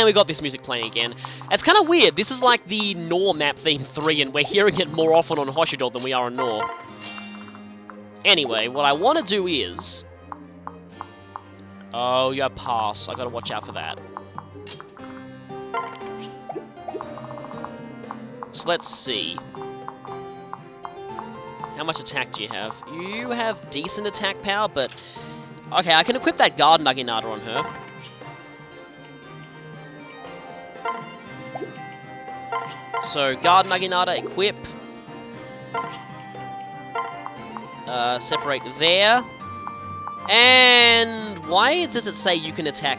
And we got this music playing again. It's kind of weird. This is like the Nor map theme 3, and we're hearing it more often on Hoshidol than we are on Nor. Anyway, what I want to do is... Oh, yeah, pass. I gotta watch out for that. So let's see. How much attack do you have? You have decent attack power, but... Okay, I can equip that Guard Naginata on her. So, Guard Naginata, equip. Separate there. And... Why does it say you can attack...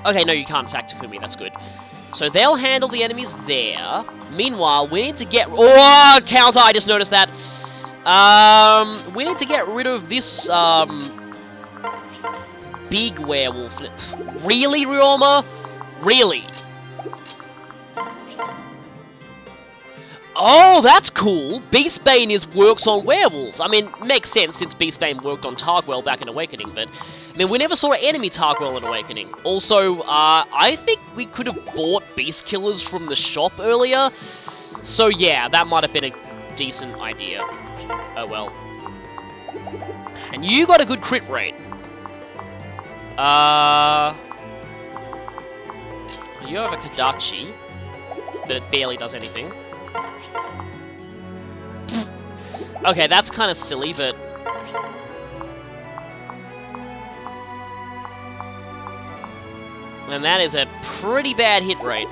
Okay, no, you can't attack Takumi, that's good. So they'll handle the enemies there. Meanwhile, we need to get... Oh, counter, I just noticed that. We need to get rid of this, big werewolf. Really, Ryoma? Really? Oh, that's cool. Beastbane works on werewolves. I mean, makes sense since Beastbane worked on Targwell back in Awakening, but... I mean, we never saw an enemy Targwell in Awakening. Also, I think we could have bought Beast Killers from the shop earlier. So yeah, that might have been a decent idea. Oh well. And you got a good crit rate. You have a Kadachi, but it barely does anything. Okay, that's kind of silly, but... And that is a pretty bad hit rate.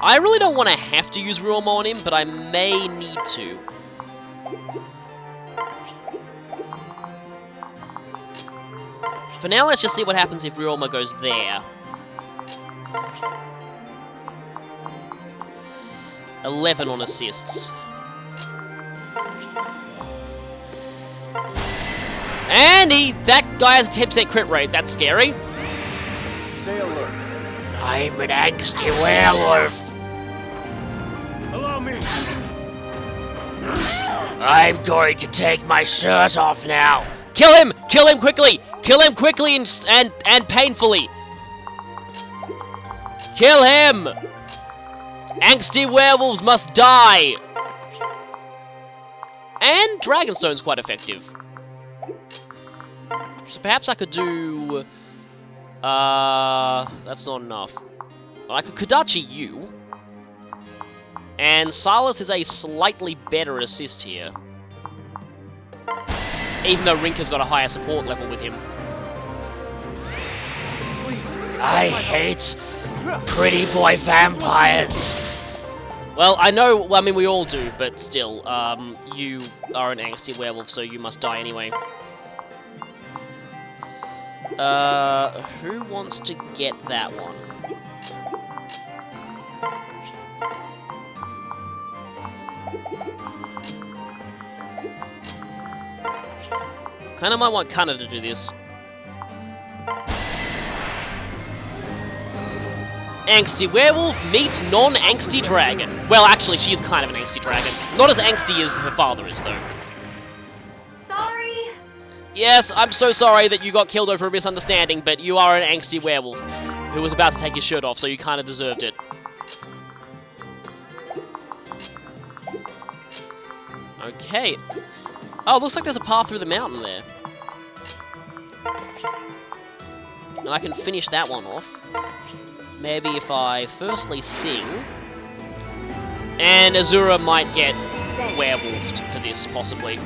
I really don't want to have to use Ryoma on him, but I may need to. For now, let's just see what happens if Ryoma goes there. 11 on assists. And that guy has a 10% crit rate. That's scary. Stay alert. I'm an angsty werewolf. Allow me. I'm going to take my shirt off now. Kill him! Kill him quickly! Kill him quickly and painfully. Kill him! Angsty werewolves must die. And Dragonstone's quite effective. So perhaps I could do... that's not enough. I could Kodachi you. And Silas is a slightly better assist here. Even though Rinka's got a higher support level with him. Please. I hate pretty boy vampires. Well, I know, I mean, we all do, but still, you are an angsty werewolf, so you must die anyway. Who wants to get that one? Kinda might want Kana to do this. Angsty werewolf meets non-angsty dragon. Well, actually, she is kind of an angsty dragon. Not as angsty as her father is, though. Sorry. Yes, I'm so sorry that you got killed over a misunderstanding, but you are an angsty werewolf who was about to take his shirt off, so you kind of deserved it. Okay. Oh, looks like there's a path through the mountain there. And I can finish that one off. Maybe if I firstly sing. And Azura might get werewolfed for this, possibly.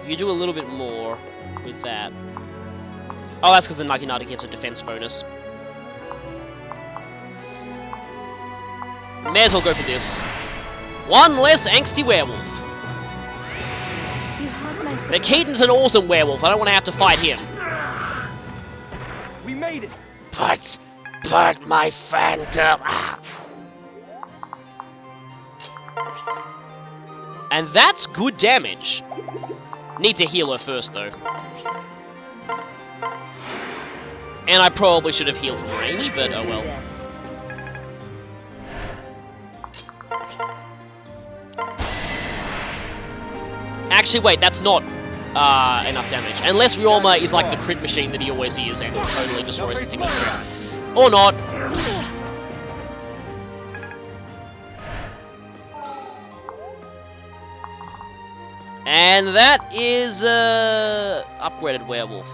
You do a little bit more with that. Oh, that's because the Naginata gives a defense bonus. May as well go for this. One less angsty werewolf. But Keaton's an awesome werewolf. I don't want to have to fight him. We made it. But my fangirl. Ah. And that's good damage. Need to heal her first, though. And I probably should have healed from range, but oh well. Actually, wait, that's not enough damage. Unless Ryoma is like the crit machine that he always is and totally destroys the thing with crit. Or not. And that is upgraded werewolf.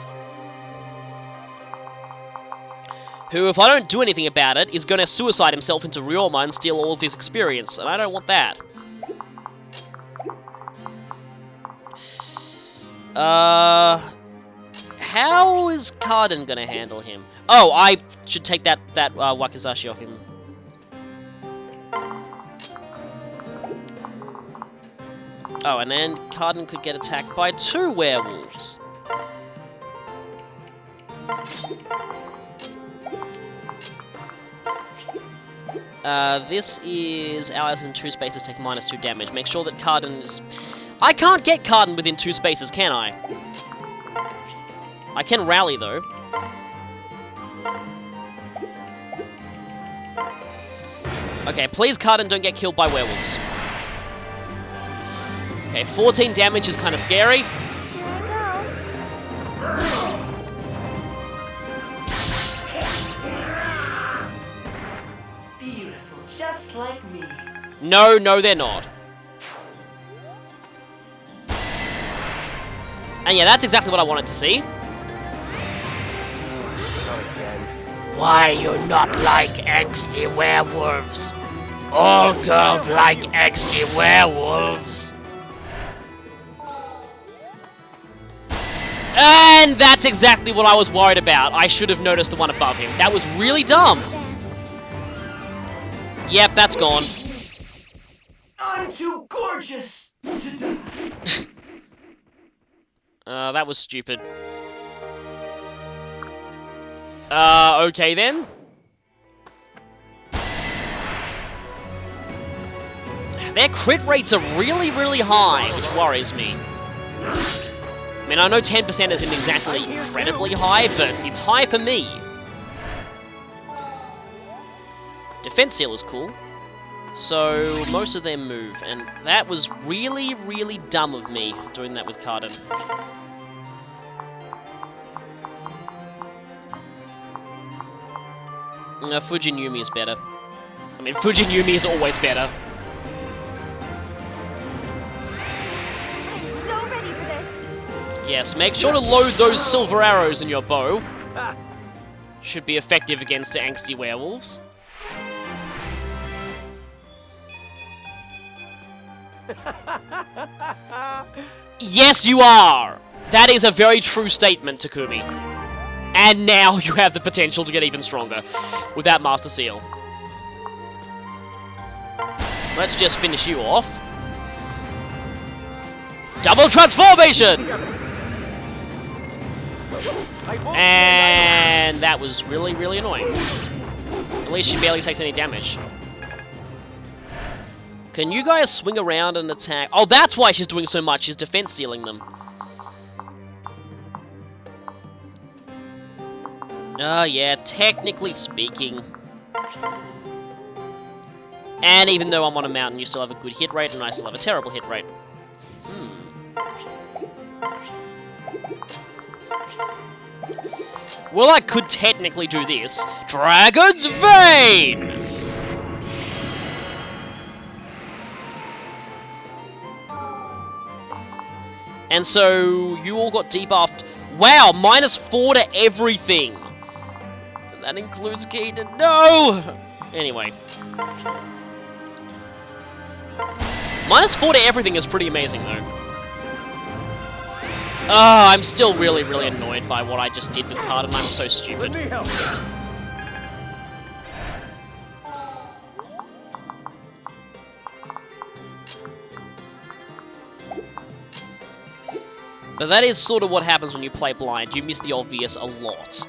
Who, if I don't do anything about it, is going to suicide himself into Ryoma and steal all of his experience, and I don't want that. How is Keaton going to handle him? Oh, I should take that Wakizashi off him. Oh, and then Keaton could get attacked by 2 werewolves. This is allies in 2 spaces take -2 damage. Make sure that Keaton is... I can't get Keaton within 2 spaces, can I? I can rally, though. Okay, please, Keaton, don't get killed by werewolves. Okay, 14 damage is kind of scary. Beautiful, just like me. No, they're not. And yeah, that's exactly what I wanted to see. Why you not like angsty werewolves? All girls like angsty werewolves. And that's exactly what I was worried about. I should have noticed the one above him. That was really dumb. Yep, that's gone. I'm too gorgeous to die. That was stupid. Okay then. Their crit rates are really, really high, which worries me. I mean, I know 10% isn't exactly incredibly high, but it's high for me. Defense Seal is cool. So, most of them move, and that was really, really dumb of me, doing that with Keaton. Fujin Yumi is better. I mean, Fujin Yumi is always better. I'm so ready for this. Yes, make sure to load those silver arrows in your bow. Should be effective against the angsty werewolves. Yes, you are! That is a very true statement, Takumi. And now you have the potential to get even stronger with that Master Seal. Let's just finish you off. Double transformation! And that was really, really annoying. At least she barely takes any damage. Can you guys swing around and attack? Oh, that's why she's doing so much. She's defense sealing them. Yeah, technically speaking. And even though I'm on a mountain, you still have a good hit rate, and I still have a terrible hit rate. Well, I could technically do this. Dragon's Vein! And so, you all got debuffed. Wow, -4 to everything! And that includes Keaton. No! Anyway. -4 to everything is pretty amazing, though. I'm still really, really annoyed by what I just did with Keaton. I'm so stupid. Let me help. But that is sort of what happens when you play blind. You miss the obvious a lot.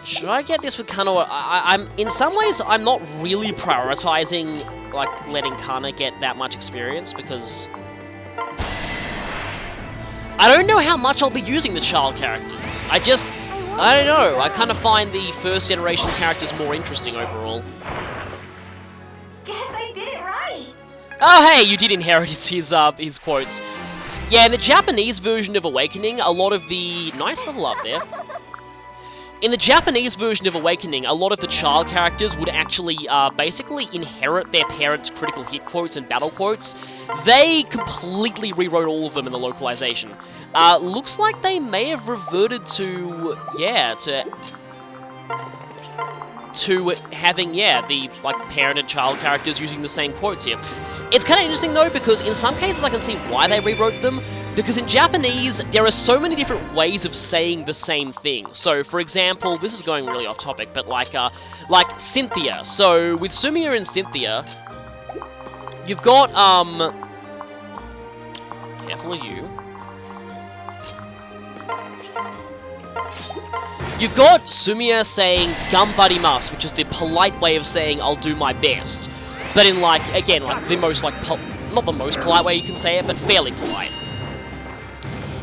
Should I get this with Kana? I'm in some ways, I'm not really prioritizing, like, letting Kana get that much experience, because I don't know how much I'll be using the child characters. I don't know. I kind of find the first generation characters more interesting overall. Guess I did it right. Oh, hey, you did inherit his quotes. Yeah, in the Japanese version of Awakening, a lot of the... Nice level up there. In the Japanese version of Awakening, a lot of the child characters would actually basically inherit their parents' critical hit quotes and battle quotes. They completely rewrote all of them in the localization. Looks like they may have reverted to... Yeah, to having, yeah, the, like, parent and child characters using the same quotes here. It's kind of interesting, though, because in some cases I can see why they rewrote them, because in Japanese, there are so many different ways of saying the same thing. So, for example, this is going really off topic, but like Cynthia. So, with Sumiya and Cynthia, you've got, careful of you. You've got Sumiya saying "gambarimasu," which is the polite way of saying "I'll do my best," but in like, again, like the most like not the most polite way you can say it, but fairly polite.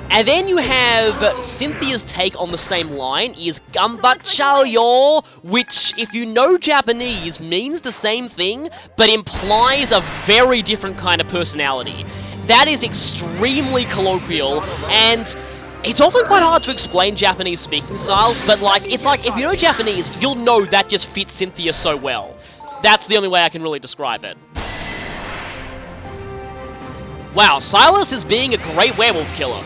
And then you have Cynthia's take on the same line is "gambaccao yo," which, if you know Japanese, means the same thing, but implies a very different kind of personality. That is extremely colloquial, and it's often quite hard to explain Japanese speaking styles, but like, it's like, if you know Japanese, you'll know that just fits Cynthia so well. That's the only way I can really describe it. Wow, Silas is being a great werewolf killer.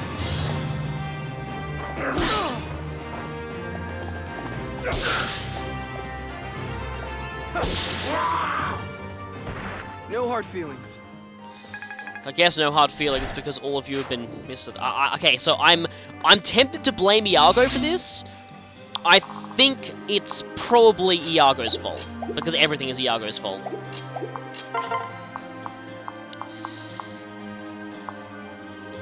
No hard feelings. I guess no hard feelings because all of you have been missed. Okay, so I'm tempted to blame Iago for this. I think it's probably Iago's fault because everything is Iago's fault.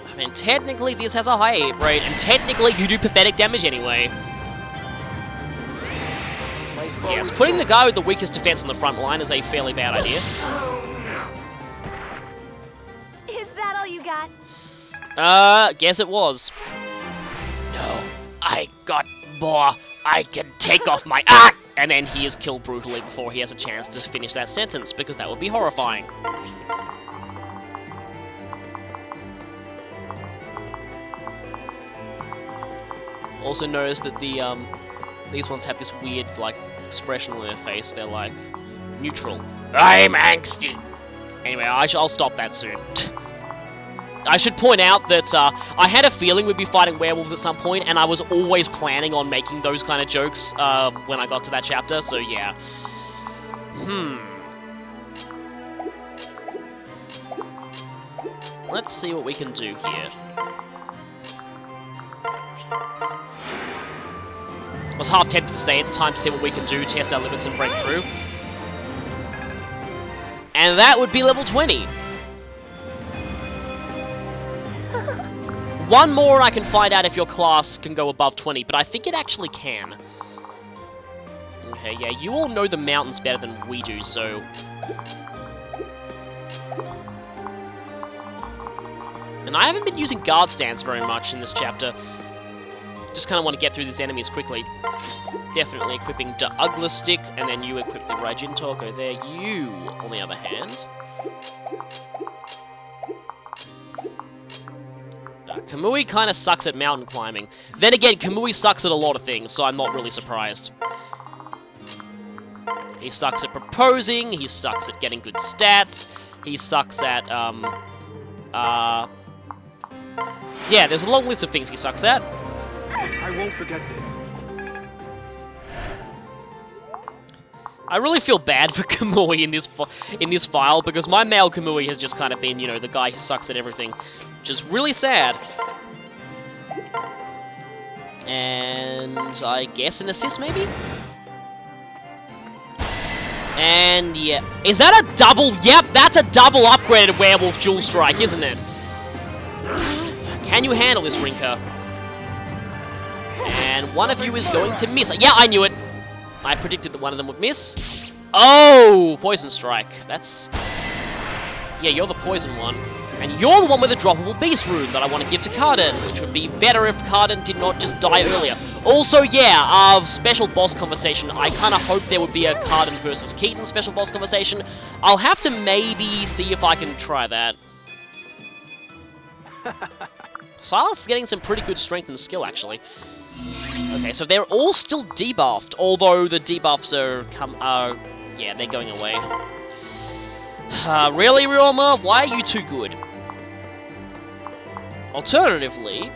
I mean, technically this has a high hit rate, and technically you do pathetic damage anyway. Yes, putting the guy with the weakest defense on the front line is a fairly bad idea. Is that all you got? Guess it was. No, I got more. I can take off my and then he is killed brutally before he has a chance to finish that sentence, because that would be horrifying. Also notice that the, these ones have this weird, like, expression on their face. They're, like, neutral. I'm angsty! Anyway, I'll stop that soon. I should point out that I had a feeling we'd be fighting werewolves at some point, and I was always planning on making those kind of jokes when I got to that chapter, so yeah. Let's see what we can do here. I was half tempted to say it's time to see what we can do, test our limits and break through. And that would be level 20. One more and I can find out if your class can go above 20, but I think it actually can. Okay, yeah, you all know the mountains better than we do, so... And I haven't been using guard stance very much in this chapter. Just kind of want to get through these enemies quickly. Definitely equipping the Ugla Stick, and then you equip the Raijin Toko there. You, on the other hand... Kamui kind of sucks at mountain climbing. Then again, Kamui sucks at a lot of things, so I'm not really surprised. He sucks at proposing, he sucks at getting good stats, he sucks at, yeah, there's a long list of things he sucks at. I won't forget this. I really feel bad for Kamui in this file, because my male Kamui has just kind of been, you know, the guy who sucks at everything, which is really sad. And I guess an assist, maybe? And yeah, is that a double? Yep, that's a double upgraded Werewolf Jewel Strike, isn't it? Can you handle this, Rinka? And one of you is going to miss. Yeah, I knew it. I predicted that one of them would miss. Oh, Poison Strike. That's... Yeah, you're the poison one. And you're the one with the droppable beast rune that I want to give to Keaton, which would be better if Keaton did not just die earlier. Also, yeah, special boss conversation. I kind of hope there would be a Keaton versus Keaton special boss conversation. I'll have to maybe see if I can try that. Silas is getting some pretty good strength and skill, actually. Okay, so they're all still debuffed, although the debuffs are yeah, they're going away. Really, Ryoma? Why are you too good? Alternatively...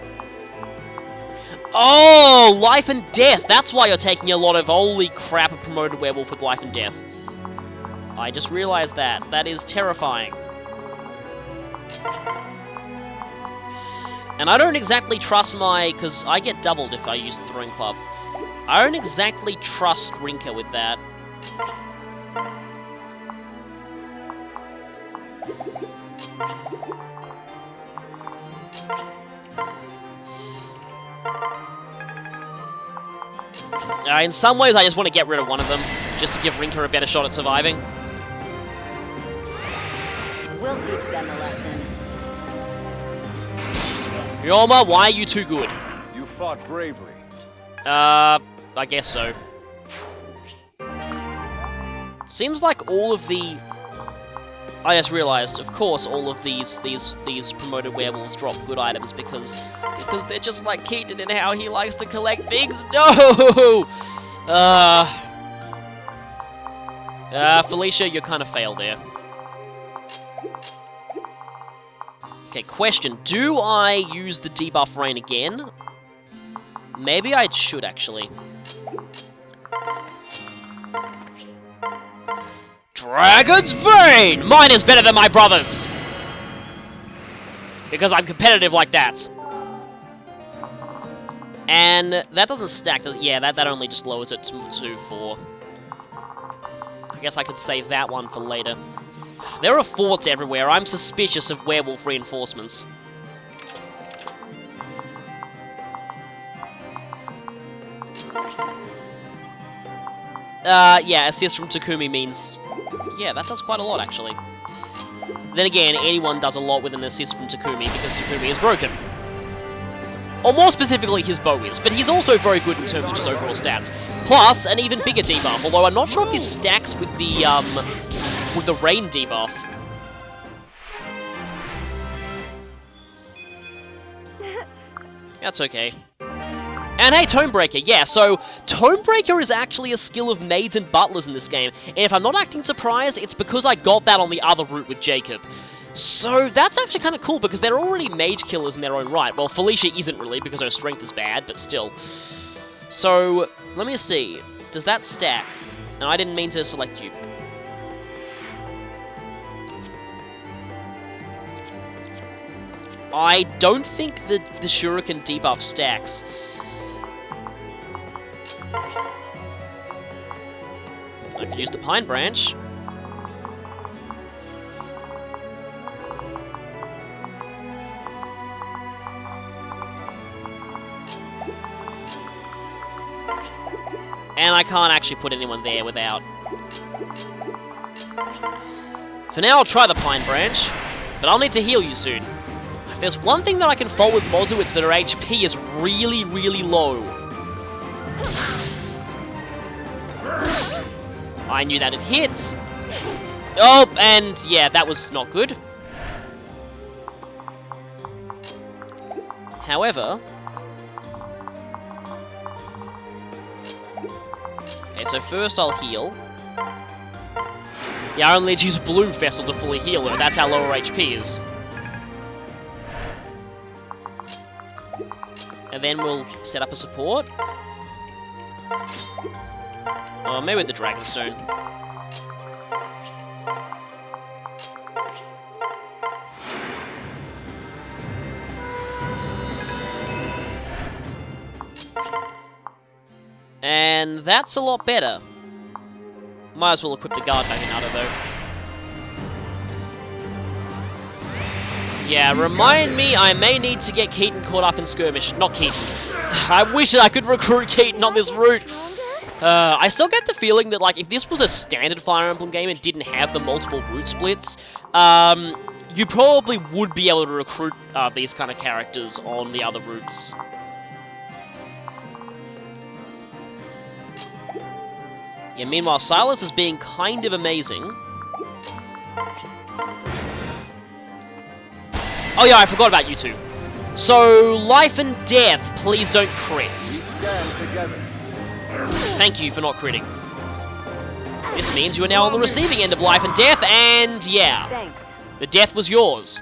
Oh, life and death! That's why you're taking a lot of holy crap a promoted werewolf with life and death. I just realized that. That is terrifying. And I don't exactly trust my... because I get doubled if I use the throwing club. I don't exactly trust Rinka with that. In some ways, I just want to get rid of one of them, just to give Rinka a better shot at surviving. We'll teach them a lesson. Ryoma, why are you too good? You fought bravely. I guess so. Seems like all of the... I just realized, of course, all of these promoted werewolves drop good items because they're just like Keaton and how he likes to collect things. No! Felicia, you kind of failed there. Okay, question. Do I use the debuff rain again? Maybe I should, actually. Dragon's Vein! Mine is better than my brother's! Because I'm competitive like that. And that doesn't stack, does it? Yeah, that only just lowers it to 4. I guess I could save that one for later. There are forts everywhere. I'm suspicious of werewolf reinforcements. Yeah, assist from Takumi means... Yeah, that does quite a lot, actually. Then again, anyone does a lot with an assist from Takumi because Takumi is broken. Or more specifically, his bow is, but he's also very good in terms of just overall stats. Plus, an even bigger debuff, although I'm not sure if this stacks with the rain debuff. That's okay. And hey, Tonebreaker, yeah, so Tonebreaker is actually a skill of maids and butlers in this game, and if I'm not acting surprised, it's because I got that on the other route with Jacob. So that's actually kind of cool, because they're already mage killers in their own right. Well, Felicia isn't really, because her strength is bad, but still. So, let me see. Does that stack? And I didn't mean to select you. I don't think the Shuriken debuff stacks. I could use the Pine Branch. And I can't actually put anyone there without... For now, I'll try the Pine Branch, but I'll need to heal you soon. If there's one thing that I can fault with Mozu, it's that her HP is really, really low. I knew that it hit. Oh, and yeah, that was not good. However... Okay, so first I'll heal. Yeah, I only need to use a Bloom Vessel to fully heal her. That's how low her HP is. And then we'll set up a support. Oh, maybe with the Dragonstone. And that's a lot better. Might as well equip the guard back in Auto, though. Yeah, remind me, I may need to get Keaton caught up in skirmish. Not Keaton. I wish I could recruit Keaton on this route. I still get the feeling that, like, if this was a standard Fire Emblem game and didn't have the multiple route splits, you probably would be able to recruit these kind of characters on the other routes. Yeah, meanwhile, Silas is being kind of amazing. Oh yeah, I forgot about you two. So, life and death, please don't crit. We stand together. Thank you for not critting. This means you are now on the receiving end of life and death, and yeah, Thanks. the death was yours.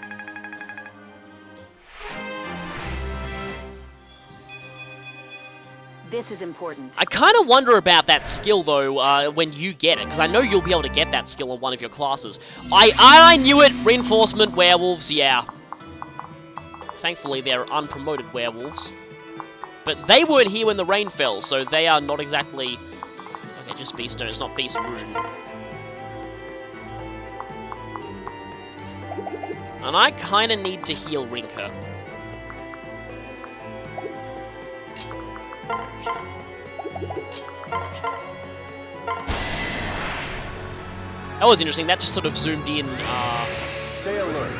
This is important. I kind of wonder about that skill, though, when you get it, because I know you'll be able to get that skill on one of your classes. I knew it! Reinforcement werewolves, yeah. Thankfully, they're unpromoted werewolves. But they weren't here when the rain fell, so they are not exactly... Okay, just Beast Stone, it's not Beast Rune. And I kind of need to heal Rinka. That was interesting, that just sort of zoomed in, Stay alert.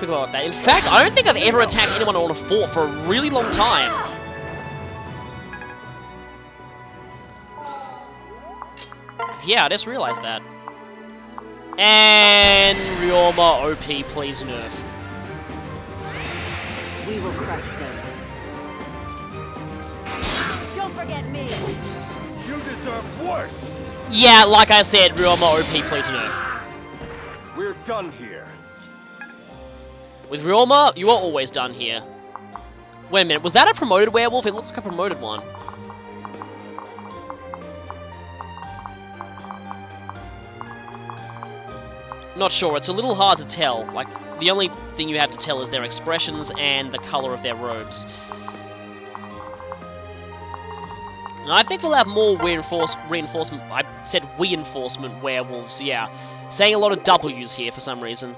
quick about that. In fact, I don't think I've ever attacked anyone on a fort for a really long time. Yeah, I just realized that. And Ryoma OP, please nerf. We will crush them. Don't forget me. You deserve worse. Yeah, like I said, Ryoma OP, please nerf. We're done here. With Ryoma, you are always done here. Wait a minute, was that a promoted werewolf? It looked like a promoted one. Not sure, it's a little hard to tell. Like, the only thing you have to tell is their expressions and the color of their robes. And I think we'll have more reinforcement. I said reinforcement werewolves, yeah. Saying a lot of W's here for some reason.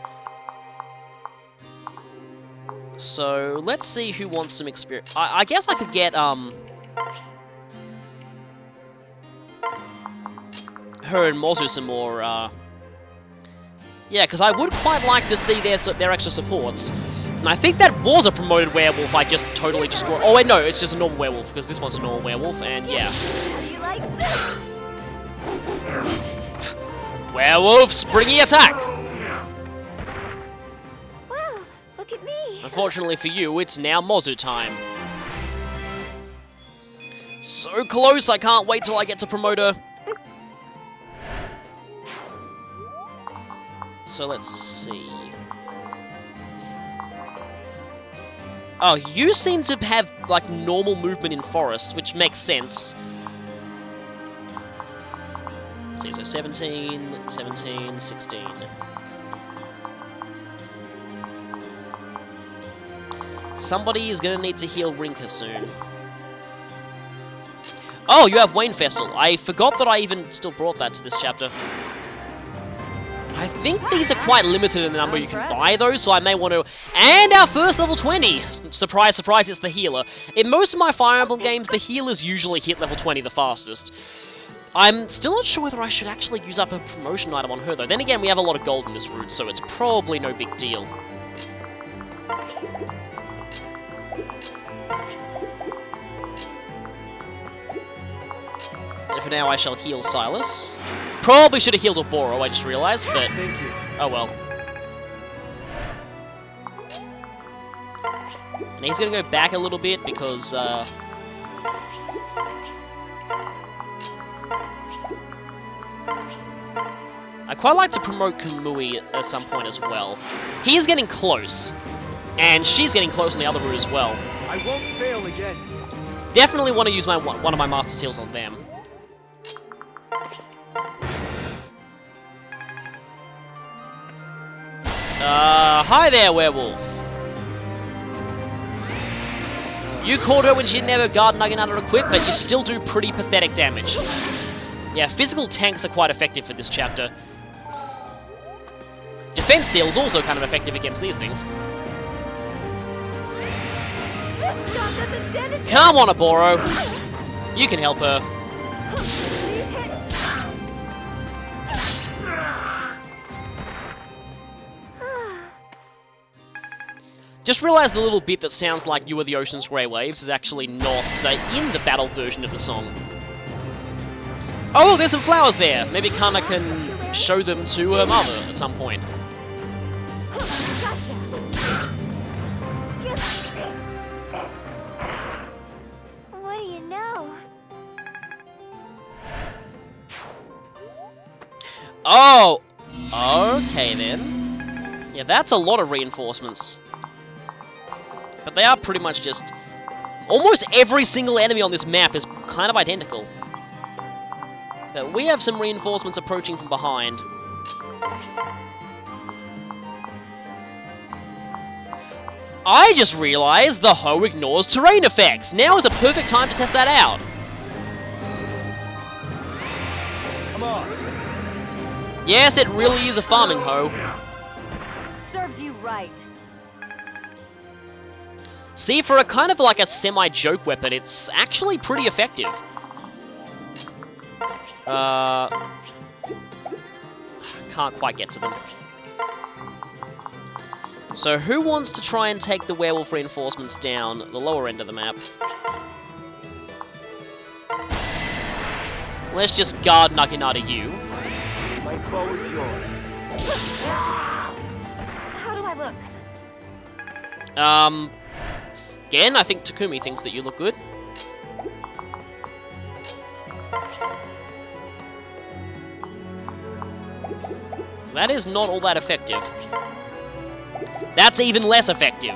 So, let's see who wants some experience. I guess I could get, her and Mozu some more, yeah, because I would quite like to see their extra supports. And I think that was a promoted werewolf I just totally destroyed. Oh wait, no, it's just a normal werewolf, because this one's a normal werewolf, and yeah. How do you like this? Werewolf, springy attack! Well, look at me. Unfortunately for you, it's now Mozu time. So close, I can't wait till I get to promote her. So let's see. Oh, you seem to have, like, normal movement in forests, which makes sense. Okay, so 17, 17, 16. Somebody is gonna need to heal Rinka soon. Oh, you have Wayne Festal. I forgot that I even still brought that to this chapter. I think these are quite limited in the number you can buy, though, so I may want to... And our first level 20! Surprise, surprise, it's the healer. In most of my Fire Emblem games, the healers usually hit level 20 the fastest. I'm still not sure whether I should actually use up a promotion item on her, though. Then again, we have a lot of gold in this route, so it's probably no big deal. And for now, I shall heal Silas. Probably should have healed Oboro, I just realized, but... Thank you. Oh well. And he's gonna go back a little bit because, I quite like to promote Kamui at some point as well. He is getting close, and she's getting close on the other route as well. I won't fail again. Definitely want to use my one of my Master Seals on them. Hi there, werewolf. You caught her when she didn't have her guard nugget under equipped, but you still do pretty pathetic damage. Yeah, physical tanks are quite effective for this chapter. Defense seal is also kind of effective against these things. This stuff doesn't stand a chance. Come on, Oboro. You can help her. Please hit. Just realize the little bit that sounds like You Are the Ocean's Grey Waves is actually not, say, in the battle version of the song. Oh, there's some flowers there! Maybe Kana can show them to her mother at some point. What do you know? Oh! Okay then. Yeah, that's a lot of reinforcements. But they are pretty much just... Almost every single enemy on this map is kind of identical. But we have some reinforcements approaching from behind. I just realized the hoe ignores terrain effects. Now is a perfect time to test that out. Come on. Yes, it really is a farming hoe. Serves you right. See, for a kind of like a semi-joke weapon, it's actually pretty effective. Can't quite get to them. So who wants to try and take the werewolf reinforcements down the lower end of the map? Let's just guard Naginata you. My bow is yours. How do I look? Again, I think Takumi thinks that you look good. That is not all that effective. That's even less effective.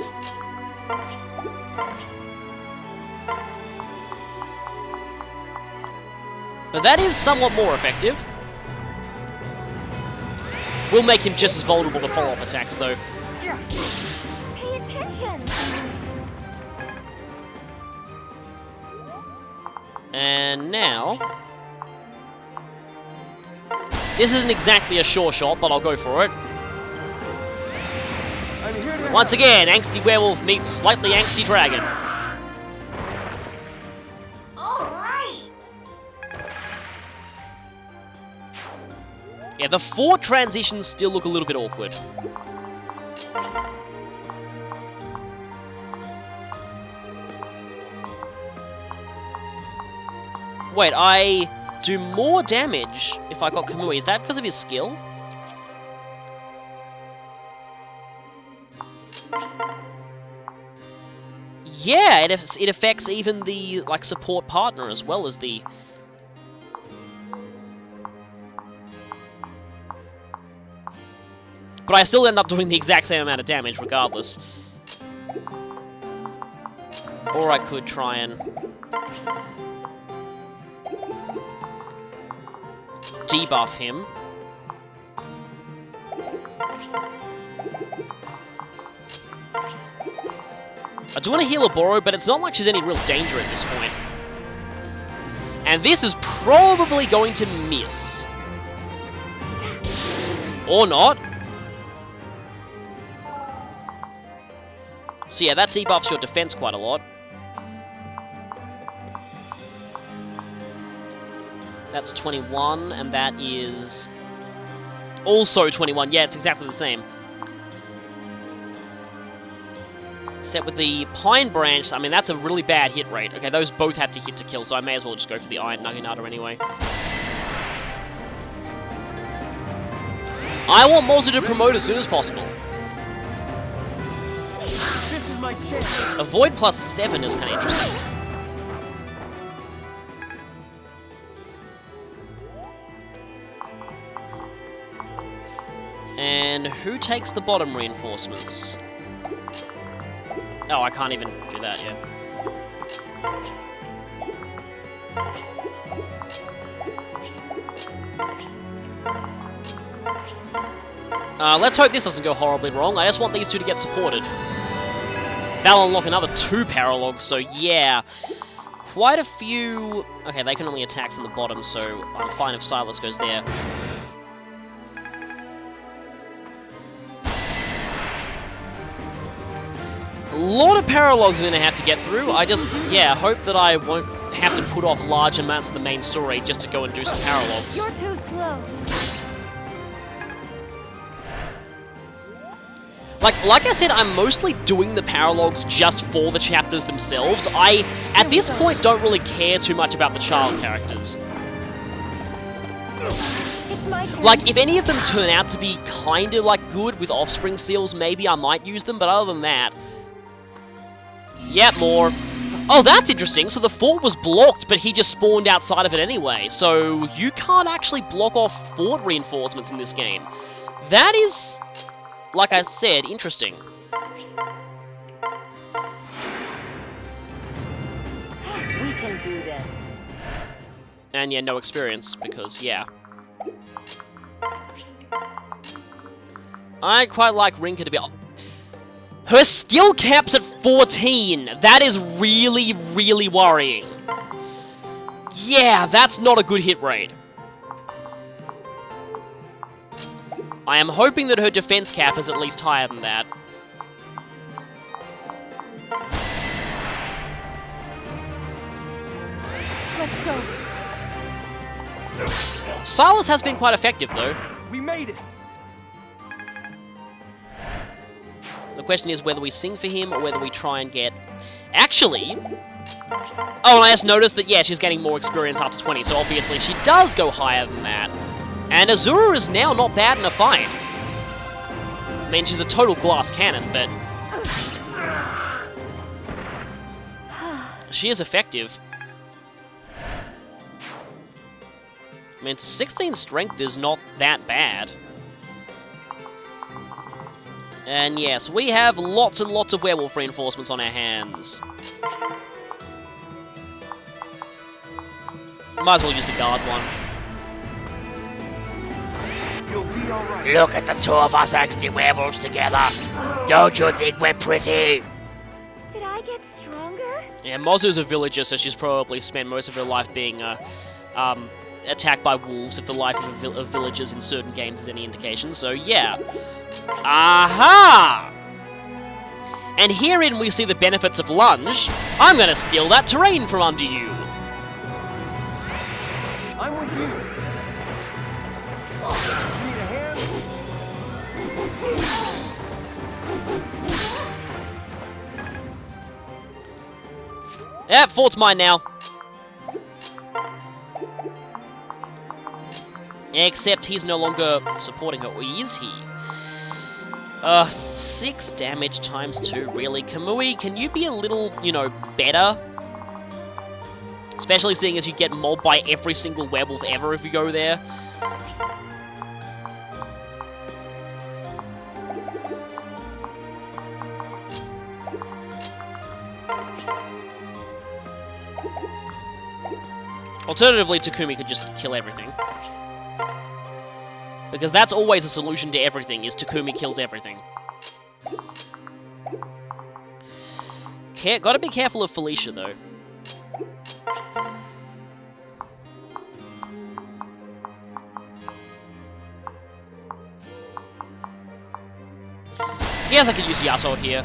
But that is somewhat more effective. We'll make him just as vulnerable to follow-up attacks, though. Pay attention. And now... This isn't exactly a sure shot, but I'll go for it. I'm here to Once again, angsty werewolf meets slightly angsty dragon. All right. Yeah, the four transitions still look a little bit awkward. Wait, I do more damage if I got Kamui. Is that because of his skill? Yeah, it affects even the like support partner as well as the... But I still end up doing the exact same amount of damage regardless. Or I could try and... debuff him. I do want to heal Oboro, but it's not like she's any real danger at this point. And this is probably going to miss. Or not. So yeah, that debuffs your defense quite a lot. That's 21, and that is also 21. Yeah, it's exactly the same. Except with the Pine Branch, I mean, that's a really bad hit rate. Okay, those both have to hit to kill, so I may as well just go for the Iron Naginata anyway. I want Mozu to promote as soon as possible. This is my chance. Avoid +7 is kind of interesting. And who takes the bottom reinforcements? Oh, I can't even do that yet. Let's hope this doesn't go horribly wrong. I just want these two to get supported. That'll unlock another 2 paralogs, so yeah. Quite a few... Okay, they can only attack from the bottom, so I'm fine if Silas goes there. A lot of paralogs I'm going to have to get through. I just, yeah, hope that I won't have to put off large amounts of the main story just to go and do some paralogs. You're too slow. Like I said, I'm mostly doing the paralogs just for the chapters themselves. I, at this point, don't really care too much about the child characters. It's my turn. Like, if any of them turn out to be kinda, like, good with offspring seals, maybe I might use them, but other than that... Yep, more. Oh, that's interesting. So the fort was blocked, but he just spawned outside of it anyway. So you can't actually block off fort reinforcements in this game. That is, like I said, interesting. We can do this. And yeah, no experience, because, yeah. I quite like Rinka to be... Her skill cap's at 14! That is really, really worrying. Yeah, that's not a good hit rate. I am hoping that her defense cap is at least higher than that. Let's go. Silas has been quite effective, though. We made it. The question is whether we sing for him or whether we try and get... Actually... Oh, and I just noticed that, yeah, she's getting more experience up to 20, so obviously she does go higher than that. And Azura is now not bad in a fight. I mean, she's a total glass cannon, but... She is effective. I mean, 16 strength is not that bad. And yes, we have lots and lots of werewolf reinforcements on our hands. Might as well use the guard one. You'll be all right. Look at the two of us angsty werewolves together. Don't you think we're pretty? Did I get stronger? Yeah, Mozu's a villager, so she's probably spent most of her life being attacked by wolves, if the life of villagers in certain games is any indication. So yeah. Aha! And herein we see the benefits of lunge. I'm gonna steal that terrain from under you. I'm with you. Need a hand? Yep, fort's mine now. Except he's no longer supporting her, or is he? 6 damage times 2, really? Kamui, can you be a little, you know, better? Especially seeing as you get mobbed by every single werewolf ever if you go there. Alternatively, Takumi could just kill everything. Because that's always a solution to everything, is Takumi kills everything. Gotta be careful of Felicia, though. Yes, I could use Yasuo here.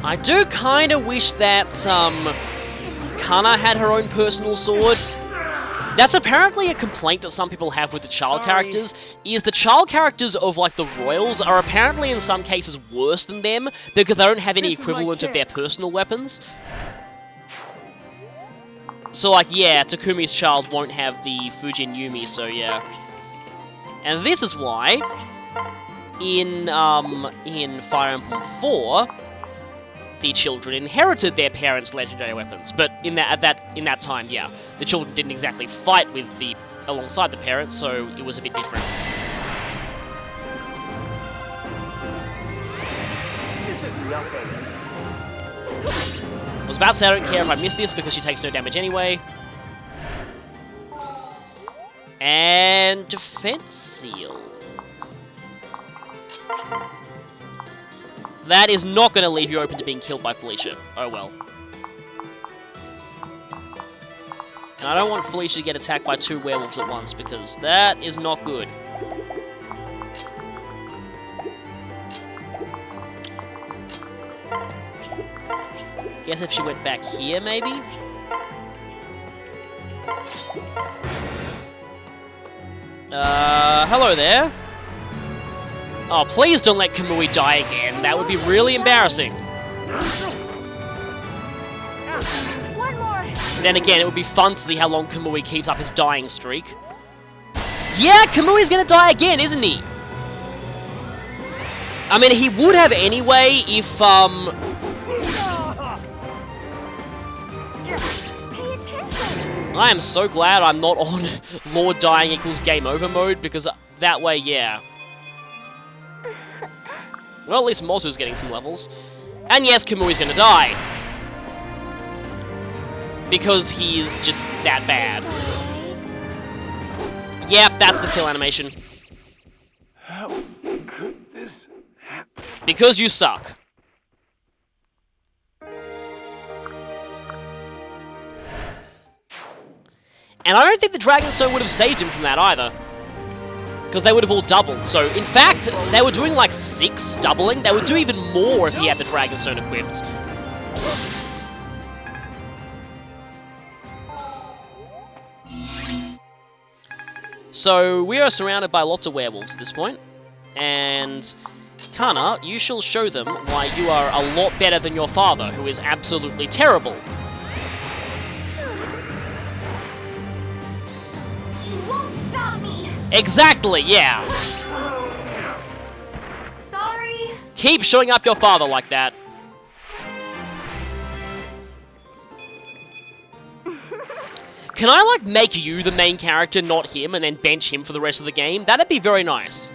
I do kind of wish that, Kana had her own personal sword. That's apparently a complaint that some people have with the child characters, is the child characters of, like, the royals are apparently in some cases worse than them, because they don't have any equivalent of their personal weapons. So, like, yeah, Takumi's child won't have the Fujin Yumi, so yeah. And this is why, in Fire Emblem 4, the children inherited their parents' legendary weapons, but in that time, yeah, the children didn't exactly fight alongside the parents, so it was a bit different. This is nothing. I was about to say I don't care if I miss this because she takes no damage anyway. And defense seal. That is not going to leave you open to being killed by Felicia. Oh well. And I don't want Felicia to get attacked by 2 werewolves at once, because that is not good. Guess if she went back here, maybe? Hello there. Oh, please don't let Kamui die again. That would be really embarrassing. One more. Then again, it would be fun to see how long Kamui keeps up his dying streak. Yeah, Kamui's gonna die again, isn't he? I mean, he would have anyway if, Pay attention. I am so glad I'm not on Lord dying equals game over mode, because that way, yeah. Well, at least Mozu's getting some levels. And yes, Kamui's gonna die. Because he is just that bad. It's all right. Yep, that's the kill animation. How could this happen? Because you suck. And I don't think the Dragon Stone would have saved him from that either. Because they would have all doubled. So, in fact, they were doing like 6 doubling. They would do even more if he had the Dragon Stone equipped. So, we are surrounded by lots of werewolves at this point. And Kana, you shall show them why you are a lot better than your father, who is absolutely terrible. You won't stop me. Exactly, yeah. Sorry. Keep showing up your father like that. Can I, like, make you the main character, not him, and then bench him for the rest of the game? That'd be very nice.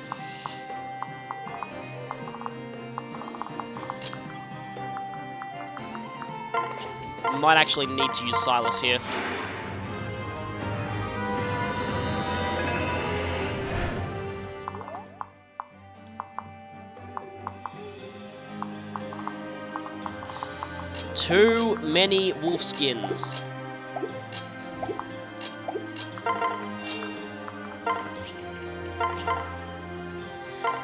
Might actually need to use Silas here. Too many wolf skins.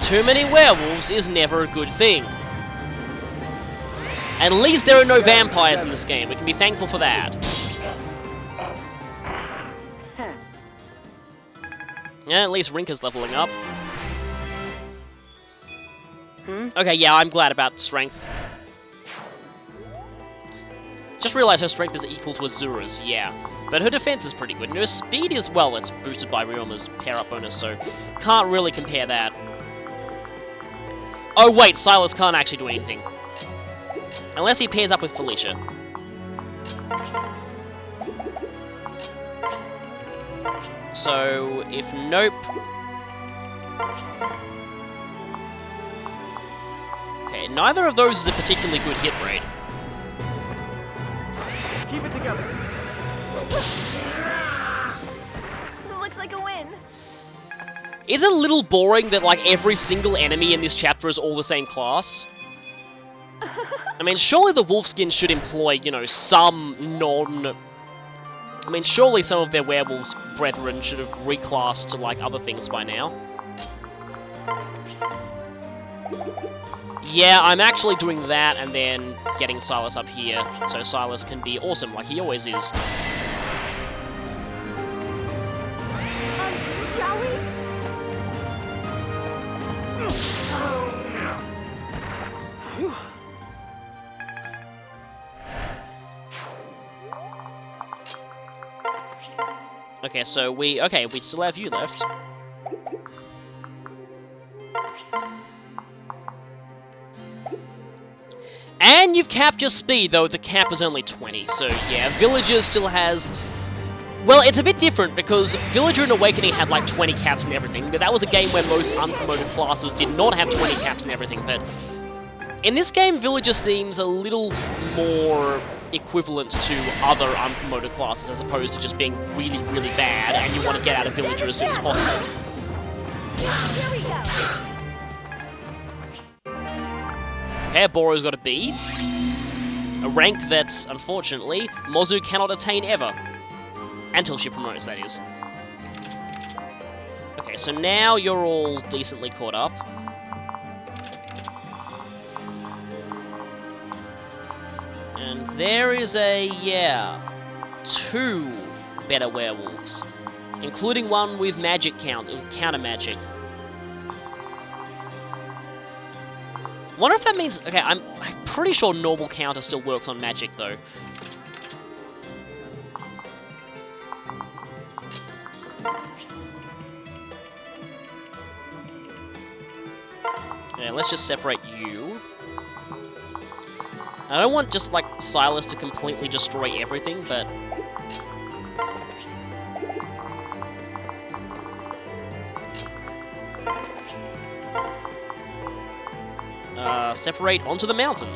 Too many werewolves is never a good thing. At least there are no vampires in this game. We can be thankful for that. Yeah, at least Rinka's leveling up. Okay, yeah, I'm glad about strength. Just realized her strength is equal to Azura's, yeah. But her defense is pretty good, and her speed as well, it's boosted by Ryoma's pair-up bonus, so can't really compare that. Oh wait, Silas can't actually do anything. Unless he pairs up with Felicia. So, if nope... Okay, neither of those is a particularly good hit rate. Keep it together. Looks like a win. It's a little boring that, like, every single enemy in this chapter is all the same class. I mean, surely the Wolfskins should employ, you know, some non... I mean, surely some of their werewolves brethren should have reclassed to, like, other things by now. Yeah, I'm actually doing that and then getting Silas up here, so Silas can be awesome like he always is. Shall we? Okay, so we still have you left. And you've capped your speed, though the cap is only 20, so yeah, Villager still has... Well, it's a bit different, because Villager and Awakening had like 20 caps and everything, but that was a game where most unpromoted classes did not have 20 caps and everything, but... In this game, Villager seems a little more equivalent to other unpromoted classes, as opposed to just being really, really bad, and you want to get out of Villager as soon as possible. Here we go. Okay, Boro's got a B. A rank that, unfortunately, Mozu cannot attain ever. Until she promotes, that is. Okay, so now you're all decently caught up. And there is yeah, 2 better werewolves. Including one with magic counter magic. Wonder if that means... Okay, I'm pretty sure normal counter still works on magic, though. Yeah, let's just separate you. I don't want just, like, Silas to completely destroy everything, but... separate onto the mountain.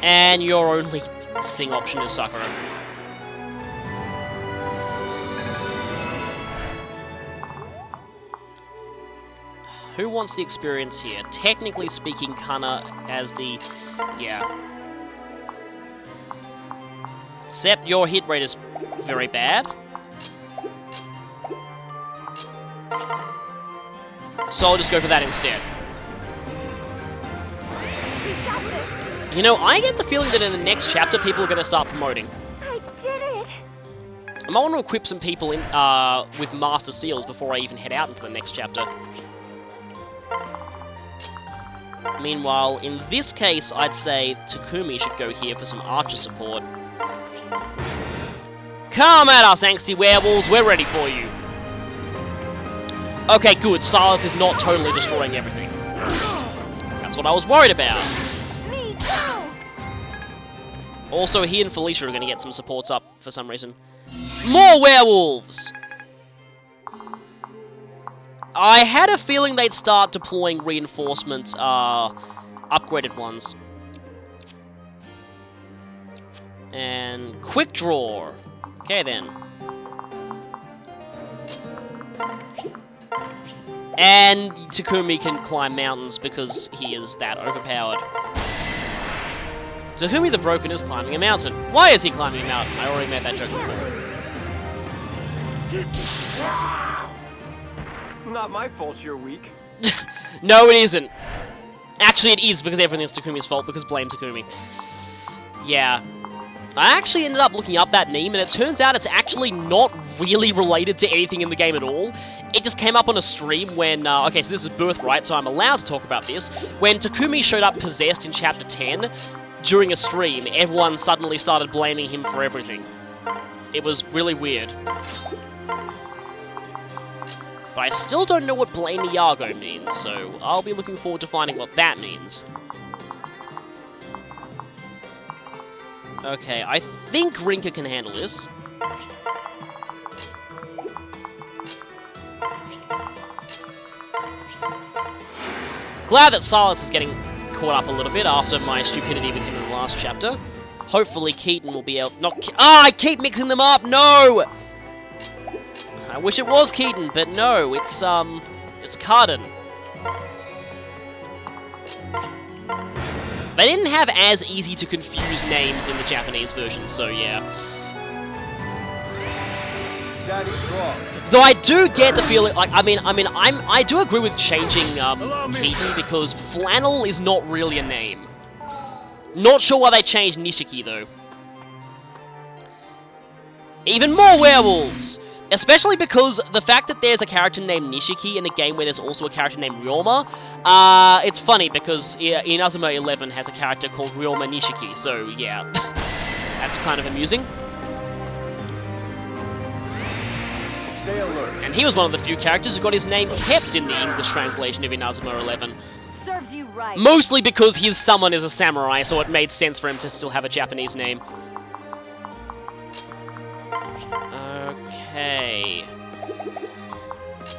And your only sing option is Sakura. Who wants the experience here? Technically speaking, Kana as the... yeah. Except your hit rate is very bad. So I'll just go for that instead. We got this. You know, I get the feeling that in the next chapter, people are going to start promoting. I did it. I might want to equip some people in with Master Seals before I even head out into the next chapter. Meanwhile, in this case, I'd say Takumi should go here for some archer support. Come at us, angsty werewolves, we're ready for you. Okay, good. Silas is not totally destroying everything. That's what I was worried about. Me too. Also, he and Felicia are going to get some supports up for some reason. More werewolves! I had a feeling they'd start deploying reinforcements, upgraded ones. And quick draw. Okay then. And Takumi can climb mountains because he is that overpowered. Takumi the Broken is climbing a mountain. Why is he climbing a mountain? I already made that joke before. Not my fault you're weak. No, it isn't. Actually, it is because everything's Takumi's fault because blame Takumi. Yeah. I actually ended up looking up that meme, and it turns out it's actually not really related to anything in the game at all. It just came up on a stream when, okay, so this is Birthright, so I'm allowed to talk about this. When Takumi showed up possessed in Chapter 10, during a stream, everyone suddenly started blaming him for everything. It was really weird. But I still don't know what Blame Iago means, so I'll be looking forward to finding what that means. Okay, I think Rinka can handle this. Glad that Silas is getting caught up a little bit after my stupidity with him in the last chapter. Hopefully Keaton will be able... I keep mixing them up! No! I wish it was Keaton, but no, it's Carden. They didn't have as easy to confuse names in the Japanese version, so yeah. Stand strong. Though I do get the feeling, like, I do agree with changing Keaton because Flannel is not really a name. Not sure why they changed Nishiki though. Even more werewolves! Especially because the fact that there's a character named Nishiki in a game where there's also a character named Ryoma, it's funny because Inazuma 11 has a character called Ryoma Nishiki, so yeah, that's kind of amusing. Stay alert. And he was one of the few characters who got his name kept in the English translation of Inazuma 11. Serves you right. Mostly because his summon is a samurai, so it made sense for him to still have a Japanese name. Okay.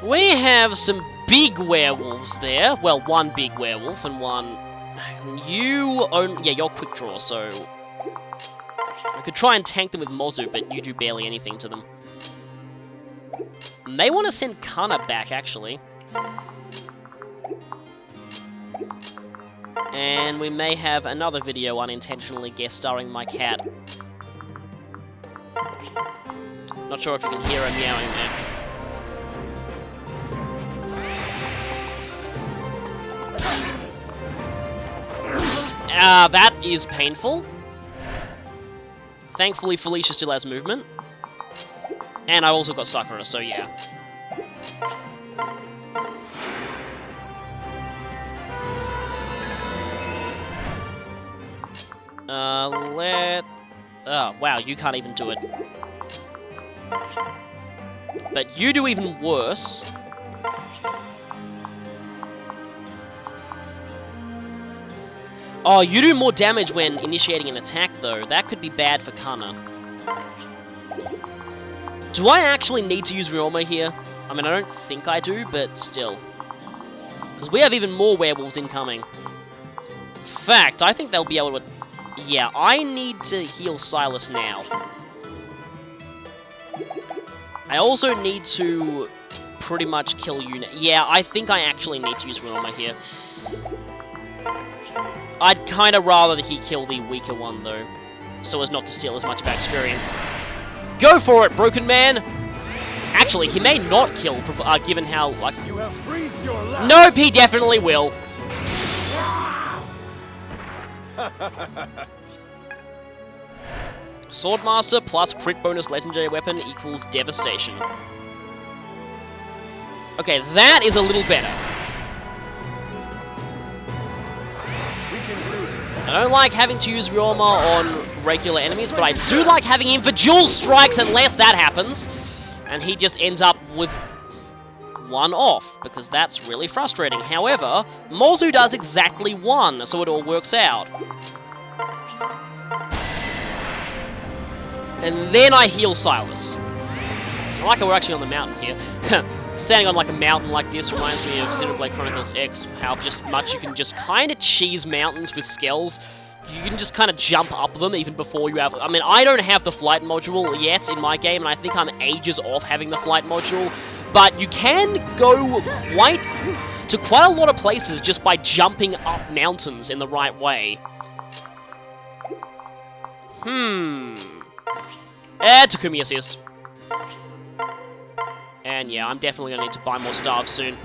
We have some big werewolves there. Well, one big werewolf and one... Yeah, you're quick draw, so... I could try and tank them with Mozu, but you do barely anything to them. May want to send Kana back, actually. And we may have another video unintentionally guest starring my cat. Not sure if you can hear her meowing there. That is painful. Thankfully, Felicia still has movement. And I also got Sakura, so yeah. Oh, wow, you can't even do it. But you do even worse. Oh, you do more damage when initiating an attack, though. That could be bad for Kana. Do I actually need to use Ryoma here? I mean, I don't think I do, but still. Because we have even more werewolves incoming. In fact, I think they'll be able to... Yeah, I need to heal Silas now. I also need to pretty much kill you now. Yeah, I think I actually need to use Ryoma here. I'd kind of rather that he kill the weaker one, though, so as not to steal as much of our experience. Go for it, Broken Man! Actually, he may not kill, given how, like... You have breathed your last. Nope, he definitely will. Swordmaster plus crit bonus legendary weapon equals devastation. Okay, that is a little better. I don't like having to use Ryoma on regular enemies, but I do like having him for dual strikes unless that happens. And he just ends up with one off, because that's really frustrating. However, Mozu does exactly one, so it all works out. And then I heal Silas. I like how we're actually on the mountain here. Standing on like a mountain like this reminds me of Xenoblade Chronicles X, how just much you can just kind of cheese mountains with skells. You can just kind of jump up them even before you have... I mean, I don't have the flight module yet in my game, and I think I'm ages off having the flight module, but you can go to quite a lot of places just by jumping up mountains in the right way. Takumi assist. And yeah, I'm definitely going to need to buy more staves soon.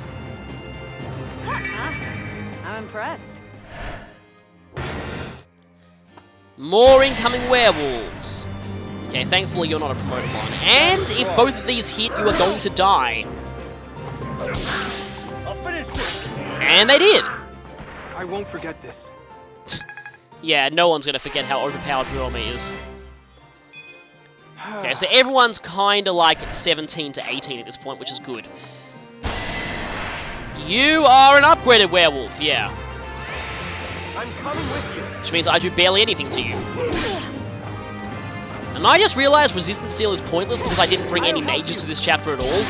I'm impressed. More incoming werewolves. Okay, thankfully you're not a promoted one. And if both of these hit, you are going to die. I'll finish this. And they did. I won't forget this. Yeah, no one's going to forget how overpowered Ryoma is. Okay, so everyone's kind of like 17 to 18 at this point, which is good. You are an upgraded werewolf, yeah. I'm coming with you. Which means I do barely anything to you. And I just realized Resistance Seal is pointless because I didn't bring any mages to this chapter at all.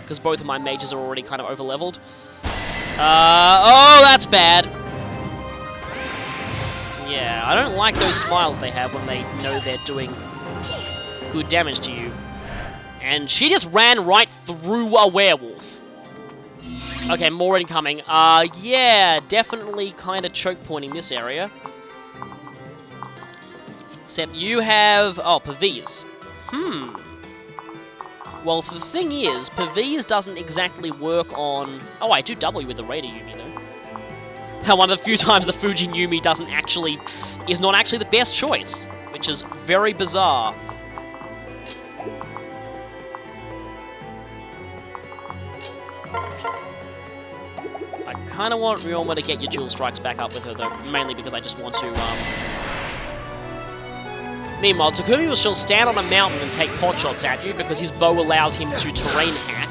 Because both of my mages are already kind of over-leveled. Oh, that's bad. Yeah, I don't like those smiles they have when they know they're doing good damage to you. And she just ran right through a werewolf. Okay, more incoming. Yeah, definitely kind of choke pointing this area. Except you have... Oh, Paviz. Well, the thing is, Paviz doesn't exactly work on... Oh, I do W with the Raider Yumi, though. One of the few times the Fujin Yumi is not actually the best choice, which is very bizarre. I kind of want Ryoma to get your dual strikes back up with her, though, mainly because I just want to, Meanwhile, Takumi will still stand on a mountain and take pot shots at you because his bow allows him to terrain hack.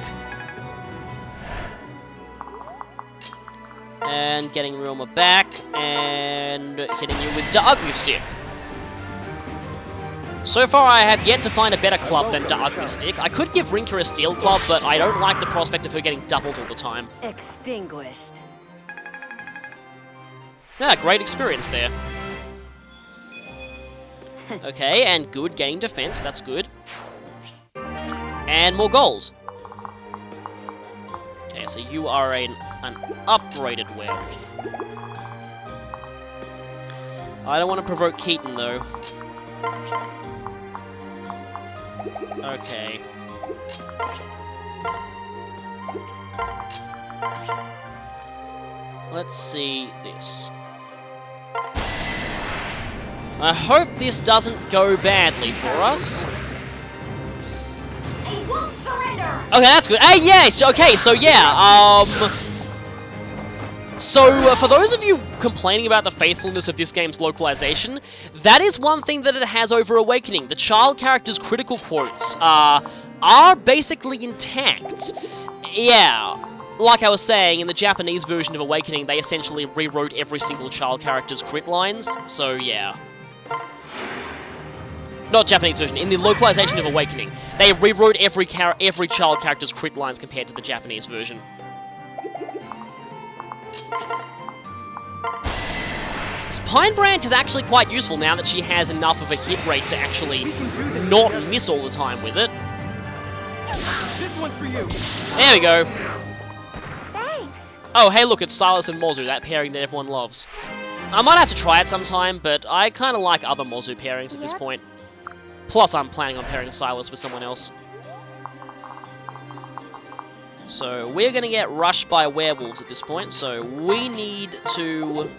And getting Ryoma back, and hitting you with the Ugly Stick. So far, I have yet to find a better club than the Ugly Stick. I could give Rinka a Steel Club, but I don't like the prospect of her getting doubled all the time. Extinguished. Yeah, great experience there. Okay, and good, gaining defense, that's good. And more gold. Okay, so you are an upgraded werewolf. I don't want to provoke Keaton, though. Okay. Let's see this. I hope this doesn't go badly for us. I won't surrender. Okay, that's good. Hey, yeah, okay, so yeah, So, for those of you complaining about the faithfulness of this game's localization, that is one thing that it has over Awakening. The child character's critical quotes are basically intact. Yeah, like I was saying, in the Japanese version of Awakening, they essentially rewrote every single child character's crit lines, so yeah. Not Japanese version, in the localization of Awakening, they rewrote every child character's crit lines compared to the Japanese version. Pine Branch is actually quite useful now that she has enough of a hit rate to actually not miss all the time with it. This one's for you. There we go. Thanks. Oh, hey look, it's Silas and Mozu, that pairing that everyone loves. I might have to try it sometime, but I kind of like other Mozu pairings at this point. Plus, I'm planning on pairing Silas with someone else. So, we're going to get rushed by werewolves at this point, so we need to...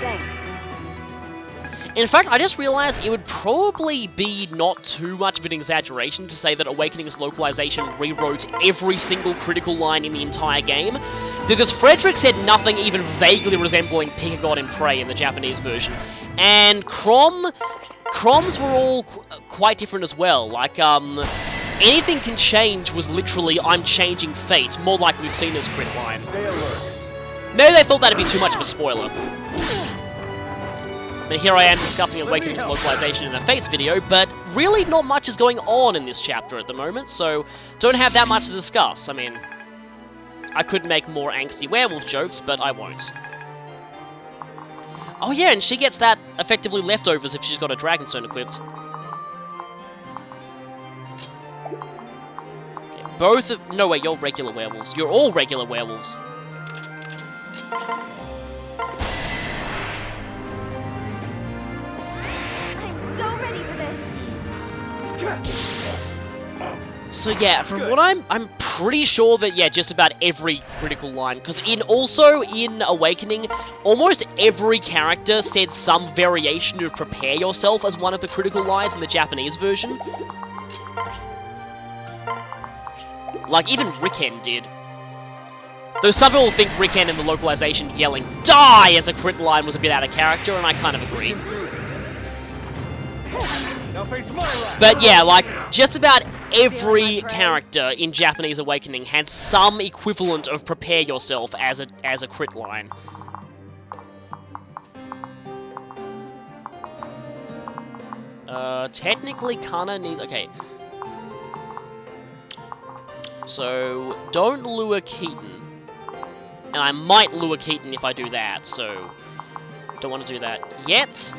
Thanks. In fact, I just realized it would probably be not too much of an exaggeration to say that Awakening's localization rewrote every single critical line in the entire game, because Frederick said nothing even vaguely resembling Pick a God in Prey in the Japanese version, and Crom's were all quite different as well. Like, anything can change was literally I'm changing fate, more like Lucina's crit line. Stay alert. Maybe they thought that'd be too much of a spoiler. But here I am discussing Awakening's localization in a Fates video, but really not much is going on in this chapter at the moment, so don't have that much to discuss. I mean, I could make more angsty werewolf jokes, but I won't. Oh yeah, and she gets that effectively leftovers if she's got a Dragonstone equipped. Okay, both of... No, wait, you're regular werewolves. You're all regular werewolves. I'm so ready for this. So yeah, from what I'm pretty sure that, yeah, just about every critical line, because in Awakening, almost every character said some variation of prepare yourself as one of the critical lines in the Japanese version. Like, even Riken did. Though some people think Riken in the localization yelling, "Die!" as a crit line was a bit out of character, and I kind of agree. Now face my wrath. But yeah, like, just about every character in Japanese Awakening had some equivalent of prepare yourself as a crit line. Technically Kana needs... Okay. So, don't lure Keaton. And I might lure Keaton if I do that, so... Don't want to do that yet.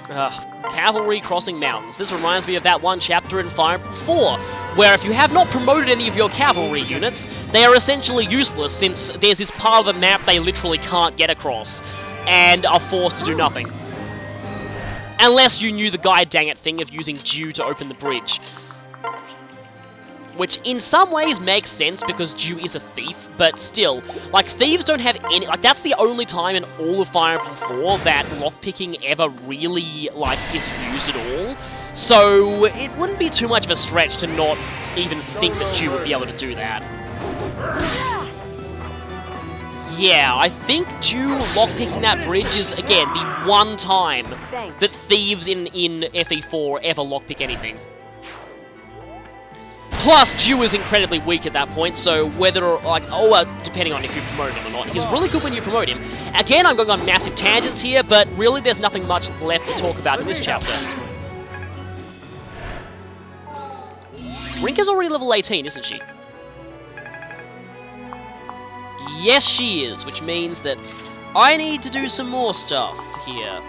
Cavalry crossing mountains. This reminds me of that one chapter in Fire Emblem 4, where if you have not promoted any of your cavalry units, they are essentially useless since there's this part of the map they literally can't get across, and are forced to do nothing. Unless you knew the god-dang-it thing of using Dew to open the bridge. Which in some ways makes sense because Dew is a thief, but still, like, thieves don't have any... Like, that's the only time in all of Fire Emblem 4 that lockpicking ever really, like, is used at all. So, it wouldn't be too much of a stretch to not even think that Dew would be able to do that. Yeah, I think Dew lockpicking that bridge is, again, the one time that thieves in FE4 ever lockpick anything. Plus, Dew is incredibly weak at that point, so whether, like, depending on if you promote him or not, he's really good when you promote him. Again, I'm going on massive tangents here, but really there's nothing much left to talk about in this chapter. Rinka's already level 18, isn't she? Yes, she is, which means that I need to do some more stuff here.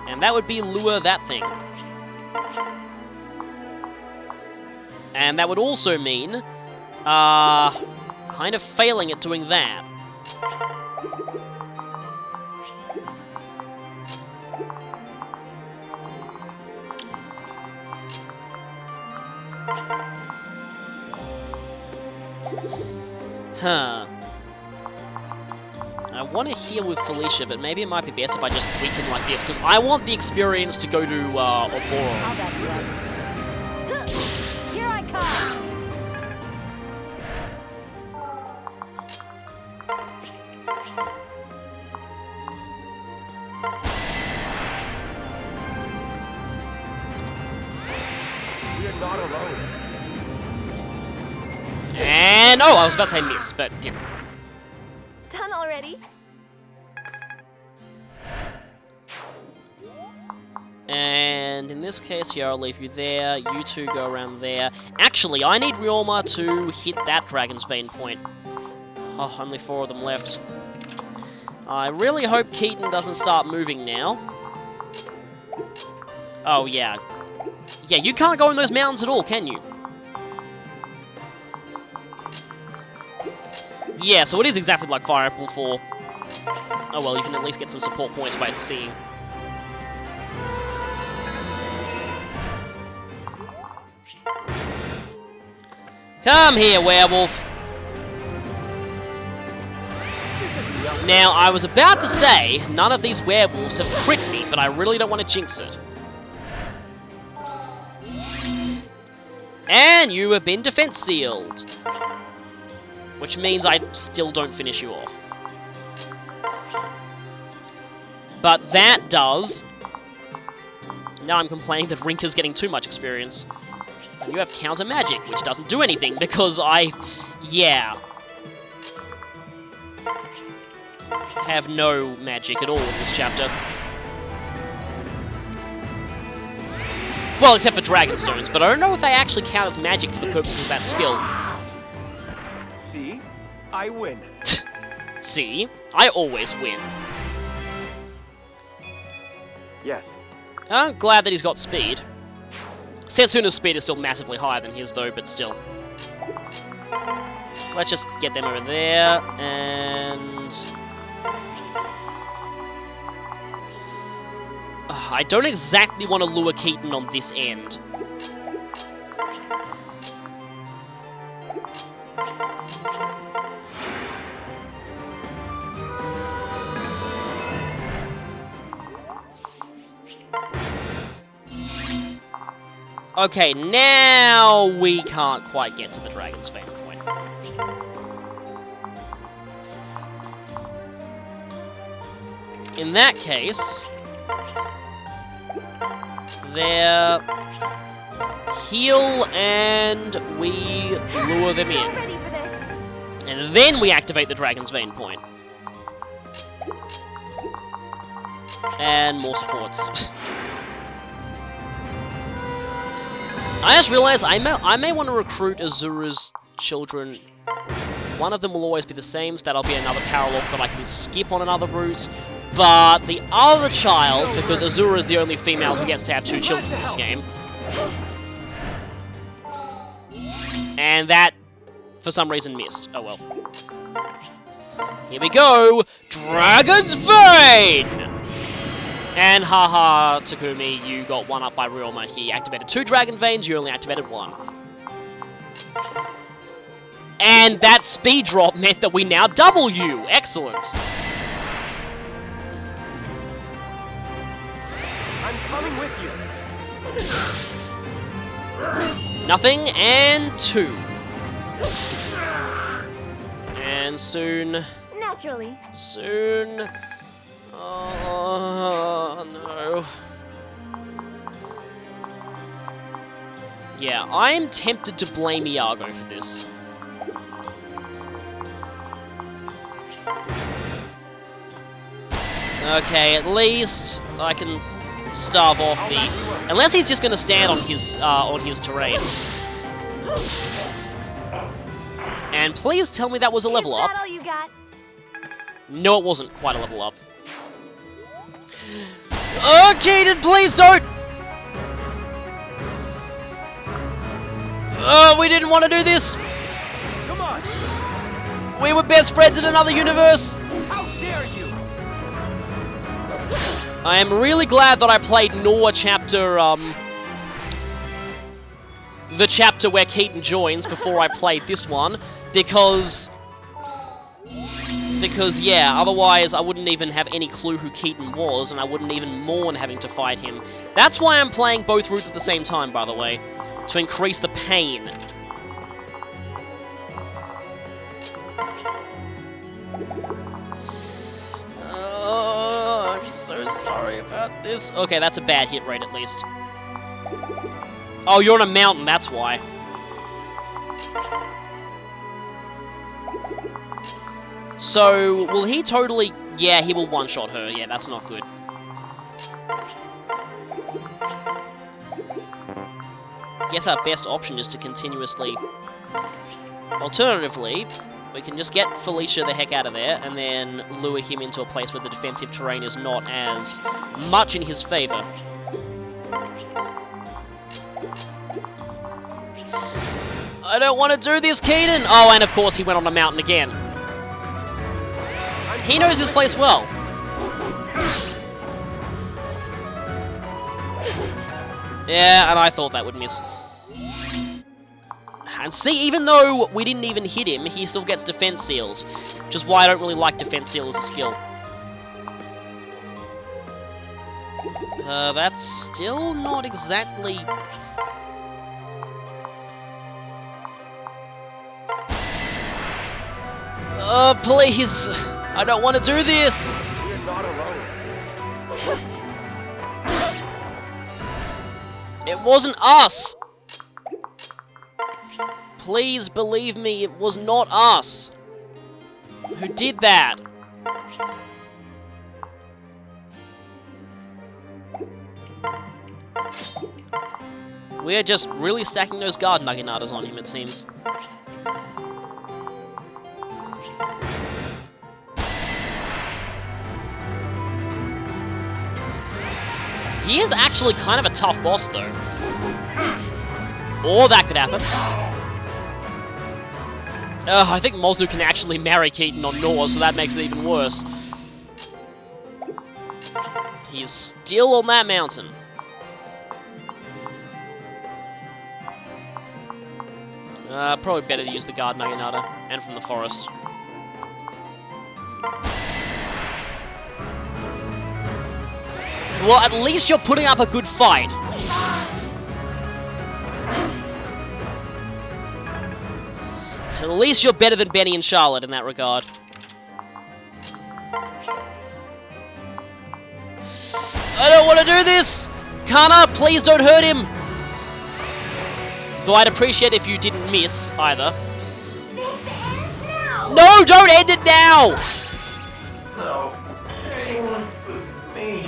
And that would be lure that thing. And that would also mean, kind of failing at doing that. Huh. I want to heal with Felicia, but maybe it might be best if I just weaken like this, because I want the experience to go to I'll Oboro. bet you right. Here I come! We are not alone. And, oh, I was about to say miss, but didn't. Done already? And in this case, here, I'll leave you there. You two go around there. Actually, I need Ryoma to hit that Dragon's Vein point. Oh, only 4 of them left. I really hope Keaton doesn't start moving now. Oh, yeah. Yeah, you can't go in those mountains at all, can you? Yeah, so it is exactly like Fire Emblem 4. Oh well, you can at least get some support points by seeing. Come here, werewolf! Now, I was about to say, none of these werewolves have pricked me, but I really don't want to jinx it. And you have been defense sealed. Which means I still don't finish you off. But that does... Now I'm complaining that Rinka's getting too much experience. And you have counter magic, which doesn't do anything because I... Yeah. Have no magic at all in this chapter. Well, except for Dragonstones, but I don't know if they actually count as magic for the purposes of that skill. See? I win. See? I always win. Yes. I'm glad that he's got speed. Setsuna's speed is still massively higher than his, though, but still. Let's just get them over there, and... I don't exactly want to lure Keaton on this end. Okay, now we can't quite get to the Dragon's Vein point. In that case, there, heal, and we lure them So in. ready for this. And then we activate the Dragon's Vein point. And more supports. I just realized I may want to recruit Azura's children. One of them will always be the same, so that'll be another parallel that I can skip on another route. But the other child, because Azura is the only female who gets to have 2 children in this game. And that, for some reason, missed. Oh well. Here we go! Dragon's Vein! And haha, Takumi, you got 1 up by Ryoma. He activated 2 Dragon Veins, you only activated 1. And that speed drop meant that we now double you! Excellent! I'm coming with you. Nothing, and 2. And soon... Naturally. Soon... Oh, no. Yeah, I'm tempted to blame Iago for this. Okay, at least I can starve off the... Unless he's just going to stand on his terrain. And please tell me that was a level Is up. that all you got? No, it wasn't quite a level up. Oh, Keaton, please don't! Oh, we didn't want to do this! Come on! We were best friends in another universe! How dare you! I am really glad that I played Noah chapter, the chapter where Keaton joins before I played this one, because Because, yeah, otherwise I wouldn't even have any clue who Keaton was, and I wouldn't even mourn having to fight him. That's why I'm playing both routes at the same time, by the way. To increase the pain. Oh, I'm so sorry about this. Okay, that's a bad hit rate at least. Oh, you're on a mountain, that's why. So, will he totally... Yeah, he will one-shot her. Yeah, that's not good. I guess our best option is to continuously... Alternatively, we can just get Felicia the heck out of there, and then lure him into a place where the defensive terrain is not as much in his favor. I don't want to do this, Keaton! Oh, and of course he went on a mountain again. He knows this place well. Yeah, and I thought that would miss. And see, even though we didn't even hit him, he still gets defense seals. Which is why I don't really like defense seal as a skill. That's still not exactly... Please! I don't want to do this! We're not alone. It wasn't us! Please believe me, it was not us! Who did that? We're just really stacking those guard Naginatas on him, it seems. He is actually kind of a tough boss, though. Or that could happen. I think Mozu can actually marry Keaton on Nor, so that makes it even worse. He is still on that mountain. Probably better to use the guard Naginata, and from the forest. Well, at least you're putting up a good fight. At least you're better than Benny and Charlotte in that regard. I don't want to do this! Kana, please don't hurt him! Though I'd appreciate if you didn't miss, either. This ends now! No, don't end it now! No, anyone but me.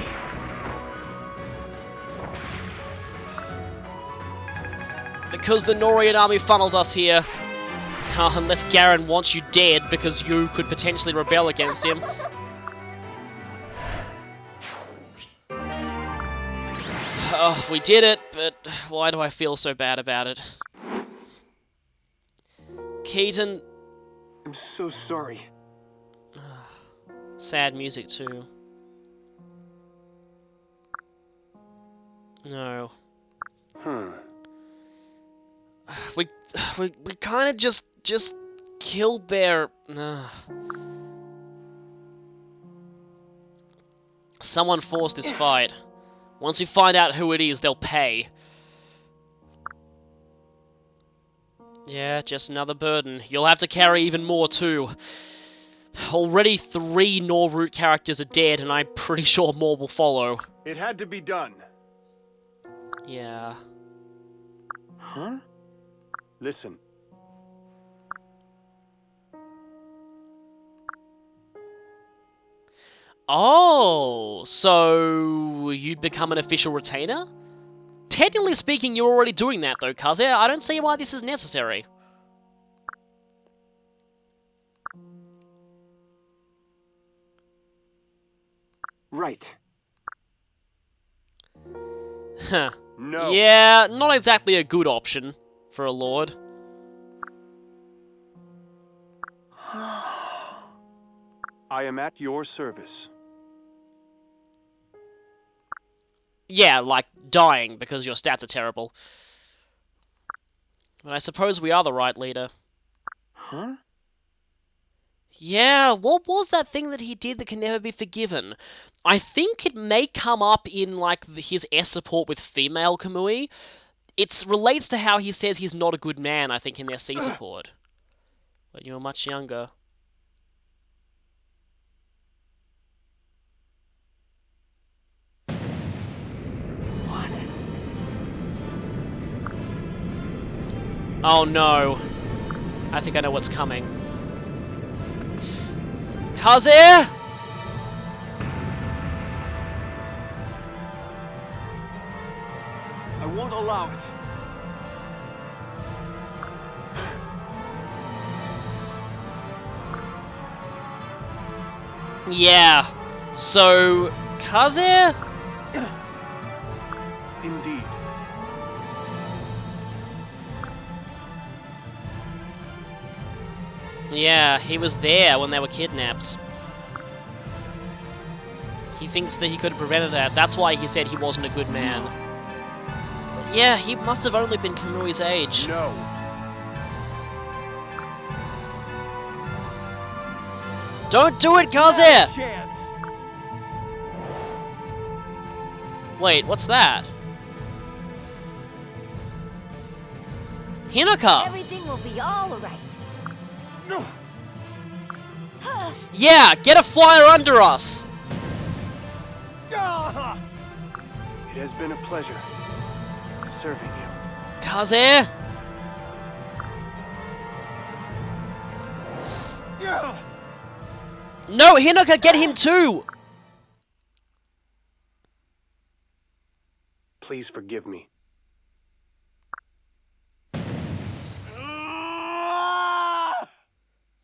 Because the Norian army funneled us here. Unless Garen wants you dead, because you could potentially rebel against him. Oh, we did it, but why do I feel so bad about it? Keaton... I'm so sorry. Sad music, too. No. We kind of just killed their... Someone forced this fight. Once we find out who it is, they'll pay. Yeah, just another burden. You'll have to carry even more, too. Already 3 Nor-Root characters are dead, and I'm pretty sure more will follow. It had to be done. Yeah. Huh? Listen. Oh, so you'd become an official retainer? Technically speaking, you're already doing that, though, Kaze. I don't see why this is necessary. Right. Huh. No. Yeah, not exactly a good option for a lord. I am at your service. Yeah, like dying because your stats are terrible. But I suppose we are the right leader. Huh? Yeah, what was that thing that he did that can never be forgiven? I think it may come up in, like, his S support with female Kamui. It relates to how he says he's not a good man, I think, in their C support. When you were much younger. What? Oh no. I think I know what's coming. Kaze! I won't allow it. Yeah. So, Kaze? Indeed. Yeah, he was there when they were kidnapped. He thinks that he could have prevented that. That's why he said he wasn't a good man. But yeah, he must have only been Kamui's age. No. Don't do it, Kaze! Chance. Wait, what's that? Hinoka! Everything will be all right. Yeah, get a flyer under us! It has been a pleasure serving you. Kaze? No, Hinoka, get him too! Please forgive me.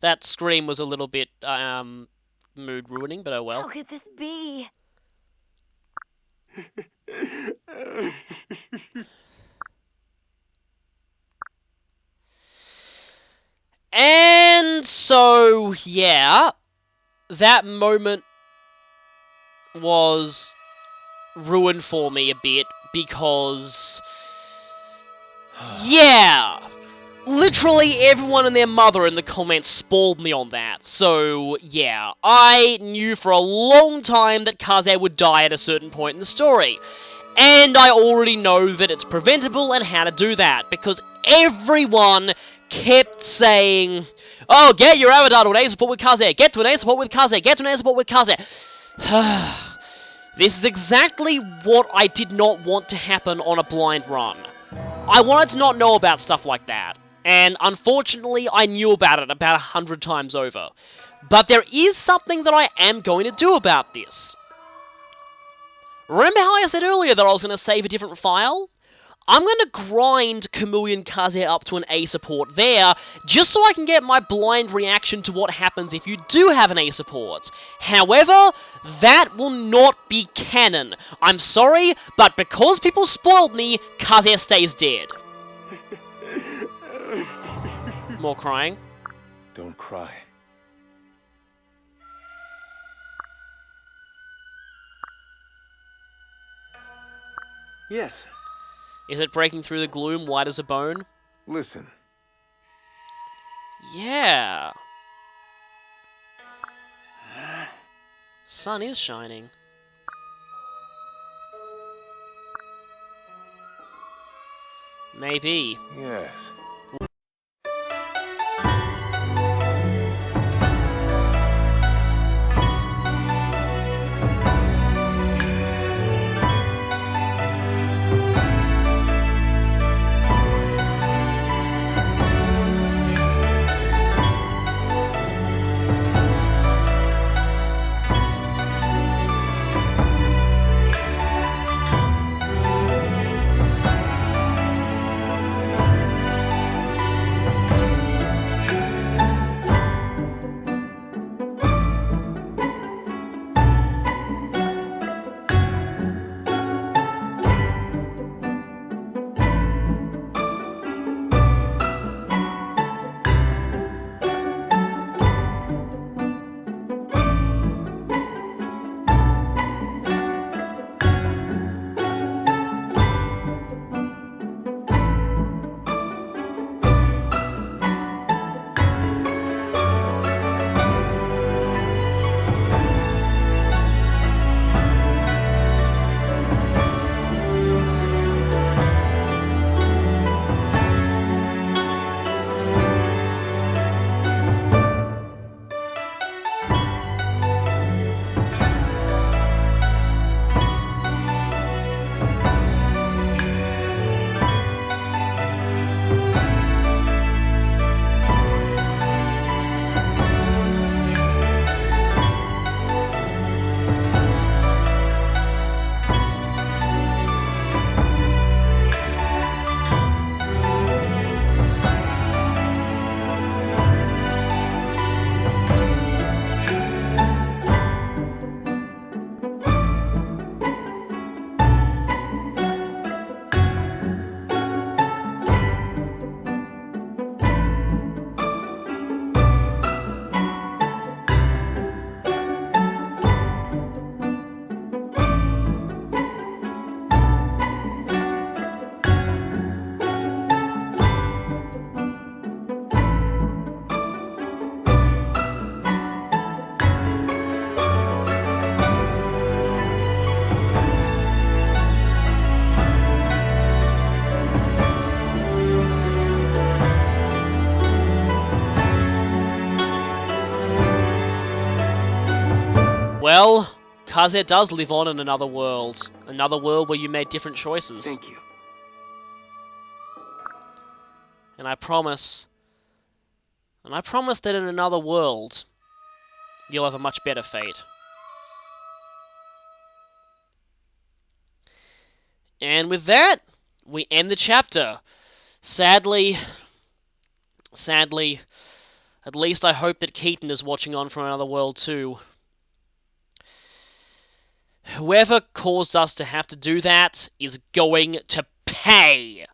That scream was a little bit, mood ruining, but oh well. How could this be? And so, yeah, that moment was ruined for me a bit because, yeah, literally everyone and their mother in the comments spoiled me on that. So, yeah, I knew for a long time that Kaze would die at a certain point in the story. And I already know that it's preventable and how to do that, because everyone kept saying, oh, get your avatar to an A support with Kaze, get to an A support with Kaze, get to an A support with Kaze. This is exactly what I did not want to happen on a blind run. I wanted to not know about stuff like that, and unfortunately I knew about it about 100 times over. But there is something that I am going to do about this. Remember how I said earlier that I was going to save a different file? I'm going to grind Kamui and Kaze up to an A support there, just so I can get my blind reaction to what happens if you do have an A support. However, that will not be canon. I'm sorry, but because people spoiled me, Kaze stays dead. More crying. Don't cry. Yes. Is it breaking through the gloom, white as a bone? Listen. Yeah. Sun is shining. Maybe. Yes. Well, Kazet does live on in another world. Another world where you made different choices. Thank you. And I promise that in another world, you'll have a much better fate. And with that, we end the chapter. Sadly, at least I hope that Keaton is watching on from another world too. Whoever caused us to have to do that is going to pay.